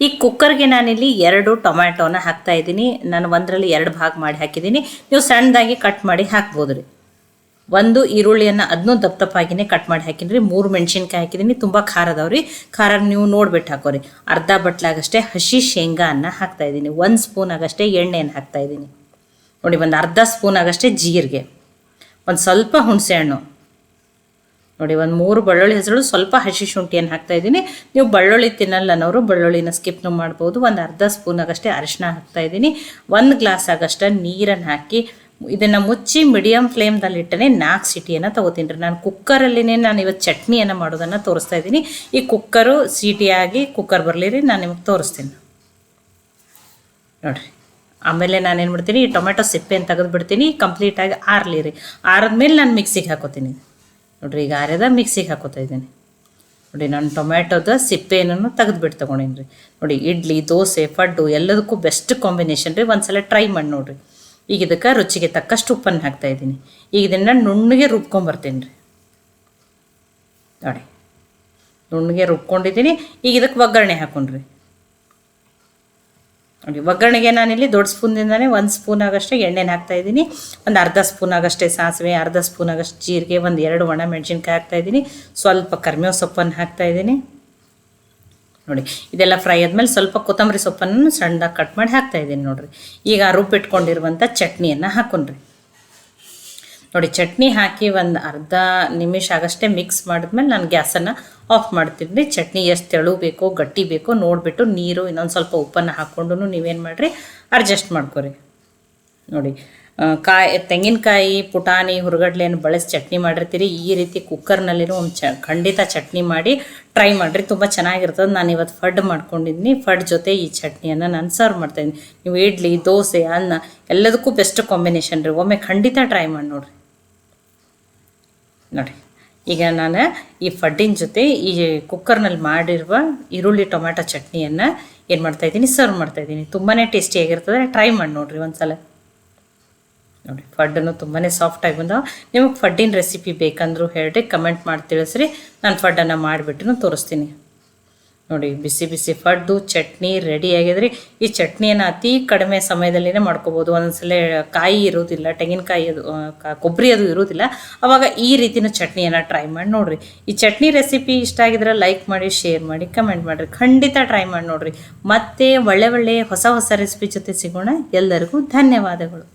ಈ ಕುಕ್ಕರ್ಗೆ ನಾನಿಲ್ಲಿ 2 ಟೊಮ್ಯಾಟೋನ ಹಾಕ್ತಾ ಇದ್ದೀನಿ. ನಾನು ಒಂದರಲ್ಲಿ 2 ಭಾಗ ಮಾಡಿ ಹಾಕಿದ್ದೀನಿ. ನೀವು ಸಣ್ಣದಾಗಿ ಕಟ್ ಮಾಡಿ ಹಾಕ್ಬೋದು ರೀ. 1 ಈರುಳ್ಳಿಯನ್ನು ಅದನ್ನೂ ದಪ್ಪ ದಪ್ಪಾಗಿನೇ ಕಟ್ ಮಾಡಿ ಹಾಕಿನಿ ರೀ. 3 ಮೆಣಸಿನ್ಕಾಯಿ ಹಾಕಿದ್ದೀನಿ. ತುಂಬ ಖಾರ ಅದಾವ್ರಿ. ಖಾರ ನೀವು ನೋಡ್ಬಿಟ್ಟು ಹಾಕೋರಿ. ಅರ್ಧ ಬಟ್ಲಾಗಷ್ಟೇ ಹಸಿ ಶೇಂಗಾನ ಹಾಕ್ತಾ ಇದ್ದೀನಿ. 1 ಸ್ಪೂನ್ ಆಗಷ್ಟೇ ಎಣ್ಣೆಯನ್ನು ಹಾಕ್ತಾ ಇದ್ದೀನಿ ನೋಡಿ. ಒಂದು ಅರ್ಧ ಸ್ಪೂನ್ ಆಗಷ್ಟೇ ಜೀರಿಗೆ, ಒಂದು ಸ್ವಲ್ಪ ಹುಣಸೆ ಹಣ್ಣು ನೋಡಿ, ಒಂದು 3 ಬೆಳ್ಳುಳ್ಳಿ ಹೆಸರು, ಸ್ವಲ್ಪ ಹಸಿ ಶುಂಠಿಯನ್ನು ಹಾಕ್ತಾ ಇದ್ದೀನಿ. ನೀವು ಬೆಳ್ಳುಳ್ಳಿ ತಿನ್ನಲ್ಲನವರು ಬೆಳ್ಳುಳ್ಳಿನ ಸ್ಕಿಪ್ನು ಮಾಡ್ಬೋದು. ಒಂದು ಅರ್ಧ ಸ್ಪೂನ್ ಆಗಷ್ಟೇ ಅರಿಶಿನ ಹಾಕ್ತಾ ಇದ್ದೀನಿ. 1 ಗ್ಲಾಸ್ ಆಗಷ್ಟೇ ನೀರನ್ನು ಹಾಕಿ ಇದನ್ನು ಮುಚ್ಚಿ ಮೀಡಿಯಮ್ ಫ್ಲೇಮ್ದಲ್ಲಿ ಇಟ್ಟನೆ 4 ಸೀಟಿಯನ್ನು ತೊಗೋತೀನಿ ರೀ. ನಾನು ಕುಕ್ಕರಲ್ಲಿನೇ ನಾನು ಇವತ್ತು ಚಟ್ನಿಯನ್ನು ಮಾಡೋದನ್ನು ತೋರಿಸ್ತಾ ಇದ್ದೀನಿ. ಈ ಕುಕ್ಕರು ಸೀಟಿಯಾಗಿ ಕುಕ್ಕರ್ ಬರಲಿ ರೀ, ನಾನು ನಿಮಗೆ ತೋರಿಸ್ತೀನಿ ನೋಡಿರಿ. ಆಮೇಲೆ ನಾನೇನು ಮಾಡ್ತೀನಿ, ಈ ಟೊಮೆಟೊ ಸಿಪ್ಪೆಯನ್ನು ತೆಗೆದು ಬಿಡ್ತೀನಿ. ಕಂಪ್ಲೀಟಾಗಿ ಆರಲಿ ರೀ. ಆರಿದ್ಮೇಲೆ ನಾನು ಮಿಕ್ಸಿಗೆ ಹಾಕೋತೀನಿ ನೋಡಿರಿ. ಈಗ ಆರ್ಯದ ಮಿಕ್ಸಿಗೆ ಹಾಕೋತಾ ಇದ್ದೀನಿ ನೋಡಿ. ನಾನು ಟೊಮ್ಯಾಟೊದ ಸಿಪ್ಪೆಯನ್ನು ತೆಗೆದುಬಿಟ್ಟು ತೊಗೊಂಡೀನಿ ರೀ ನೋಡಿ. ಇಡ್ಲಿ, ದೋಸೆ, ಪಡ್ಡು ಎಲ್ಲದಕ್ಕೂ ಬೆಸ್ಟ್ ಕಾಂಬಿನೇಷನ್ ರೀ. ಒಂದು ಸಲ ಟ್ರೈ ಮಾಡಿ ನೋಡಿರಿ. ಈಗ ಇದಕ್ಕೆ ರುಚಿಗೆ ತಕ್ಕಷ್ಟು ಉಪ್ಪನ್ನು ಹಾಕ್ತಾಯಿದ್ದೀನಿ. ಈಗ ಇದನ್ನು ನುಣ್ಣಗೆ ರುಬ್ಕೊಂಬರ್ತೀನಿ ರೀ ನೋಡಿ. ನುಣ್ಣಗೆ ರುಬ್ಕೊಂಡಿದ್ದೀನಿ. ಈಗ ಇದಕ್ಕೆ ಒಗ್ಗರಣೆ ಹಾಕೊಂಡ್ರಿ ನೋಡಿ. ಒಗ್ಗರಣೆಗೆ ನಾನಿಲ್ಲಿ ದೊಡ್ಡ ಸ್ಪೂನ್ದಿಂದನೇ 1 ಸ್ಪೂನ್ ಆಗಷ್ಟೇ ಎಣ್ಣೆನ ಹಾಕ್ತಾಯಿದ್ದೀನಿ. ಒಂದು ಅರ್ಧ ಸ್ಪೂನ್ ಆಗಷ್ಟೇ ಸಾಸಿವೆ, ಅರ್ಧ ಸ್ಪೂನ್ ಆಗಷ್ಟು ಜೀರಿಗೆ, ಒಂದು 2 ಒಣ ಮೆಣಸಿನ್ಕಾಯಿ ಹಾಕ್ತಾಯಿದ್ದೀನಿ. ಸ್ವಲ್ಪ ಕರಿಬೇವು ಸೊಪ್ಪನ್ನು ಹಾಕ್ತಾಯಿದ್ದೀನಿ ನೋಡಿ. ಇದೆಲ್ಲ ಫ್ರೈ ಆದಮೇಲೆ ಸ್ವಲ್ಪ ಕೊತ್ತಂಬರಿ ಸೊಪ್ಪನ್ನು ಸಣ್ಣದಾಗಿ ಕಟ್ ಮಾಡಿ ಹಾಕ್ತಾಯಿದ್ದೀನಿ ನೋಡಿರಿ. ಈಗ ರುಬ್ಬಿಟ್ಕೊಂಡಿರುವಂಥ ಚಟ್ನಿಯನ್ನು ಹಾಕೊಂಡ್ರಿ ನೋಡಿ. ಚಟ್ನಿ ಹಾಕಿ ಒಂದು ಅರ್ಧ ನಿಮಿಷ ಆಗಷ್ಟೇ ಮಿಕ್ಸ್ ಮಾಡಿದ್ಮೇಲೆ ನಾನು ಗ್ಯಾಸನ್ನು ಆಫ್ ಮಾಡ್ತೀನಿ ರೀ. ಚಟ್ನಿ ಎಷ್ಟು ತೆಳು ಬೇಕೋ ಗಟ್ಟಿ ಬೇಕೋ ನೋಡಿಬಿಟ್ಟು ನೀರು ಇನ್ನೊಂದು ಸ್ವಲ್ಪ ಉಪ್ಪನ್ನು ಹಾಕ್ಕೊಂಡು ನೀವೇನು ಮಾಡಿರಿ ಅಡ್ಜಸ್ಟ್ ಮಾಡ್ಕೊರಿ ನೋಡಿ. ತೆಂಗಿನಕಾಯಿ, ಪುಟಾಣಿ, ಹುರುಗಡ್ಲೆಯನ್ನು ಬಳಸಿ ಚಟ್ನಿ ಮಾಡಿರ್ತೀರಿ. ಈ ರೀತಿ ಕುಕ್ಕರ್ನಲ್ಲಿನೂ ಒಂದು ಖಂಡಿತ ಚಟ್ನಿ ಮಾಡಿ ಟ್ರೈ ಮಾಡಿರಿ, ತುಂಬ ಚೆನ್ನಾಗಿರ್ತದೆ. ನಾನು ಇವತ್ತು ಫಡ್ ಮಾಡ್ಕೊಂಡಿದ್ದೀನಿ. ಫಡ್ ಜೊತೆ ಈ ಚಟ್ನಿಯನ್ನು ನಾನು ಸರ್ವ್ ಮಾಡ್ತಾಯಿದ್ದೀನಿ. ನೀವು ಇಡ್ಲಿ, ದೋಸೆ, ಅನ್ನ ಎಲ್ಲದಕ್ಕೂ ಬೆಸ್ಟ್ ಕಾಂಬಿನೇಷನ್ ರೀ. ಒಮ್ಮೆ ಖಂಡಿತ ಟ್ರೈ ಮಾಡಿ ನೋಡಿರಿ ನೋಡಿ. ಈಗ ನಾನು ಈ ಫಡ್ಡಿನ ಜೊತೆ ಈ ಕುಕ್ಕರ್ನಲ್ಲಿ ಮಾಡಿರುವ ಈರುಳ್ಳಿ ಟೊಮ್ಯಾಟೊ ಚಟ್ನಿಯನ್ನು ಏನು ಮಾಡ್ತಾಯಿದ್ದೀನಿ, ಸರ್ವ್ ಮಾಡ್ತಾಯಿದ್ದೀನಿ. ತುಂಬಾ ಟೇಸ್ಟಿಯಾಗಿರ್ತದೆ. ಟ್ರೈ ಮಾಡಿ ನೋಡಿರಿ ಒಂದು ಸಲ ನೋಡಿ. ಫಡ್ಡನ್ನು ತುಂಬಾ ಸಾಫ್ಟಾಗಿ ಬಂದಾವ. ನಿಮಗೆ ಫಡ್ಡಿನ ರೆಸಿಪಿ ಬೇಕಂದ್ರೂ ಹೇಳ್ರಿ, ಕಮೆಂಟ್ ಮಾಡಿ ತಿಳಿಸ್ರಿ. ನಾನು ಫಡ್ಡನ್ನು ಮಾಡಿಬಿಟ್ಟು ತೋರಿಸ್ತೀನಿ ನೋಡಿ. ಬಿಸಿ ಬಿಸಿ ಫಡ್ಡು ಚಟ್ನಿ ರೆಡಿ ಆಗಿದ್ರಿ. ಈ ಚಟ್ನಿಯನ್ನು ಅತಿ ಕಡಿಮೆ ಸಮಯದಲ್ಲಿನೇ ಮಾಡ್ಕೋಬೋದು. ಒಂದೊಂದ್ಸಲ ಕಾಯಿ ಇರೋದಿಲ್ಲ, ತೆಂಗಿನಕಾಯಿ ಅದು ಕೊಬ್ಬರಿ ಅದು ಇರೋದಿಲ್ಲ. ಆವಾಗ ಈ ರೀತಿಯೂ ಚಟ್ನಿಯನ್ನು ಟ್ರೈ ಮಾಡಿ ನೋಡಿರಿ. ಈ ಚಟ್ನಿ ರೆಸಿಪಿ ಇಷ್ಟ ಆಗಿದ್ರೆ ಲೈಕ್ ಮಾಡಿ, ಶೇರ್ ಮಾಡಿ, ಕಮೆಂಟ್ ಮಾಡಿರಿ. ಖಂಡಿತ ಟ್ರೈ ಮಾಡಿ ನೋಡಿರಿ. ಮತ್ತೆ ಒಳ್ಳೆ ಹೊಸ ರೆಸಿಪಿ ಜೊತೆ ಸಿಗೋಣ. ಎಲ್ಲರಿಗೂ ಧನ್ಯವಾದಗಳು.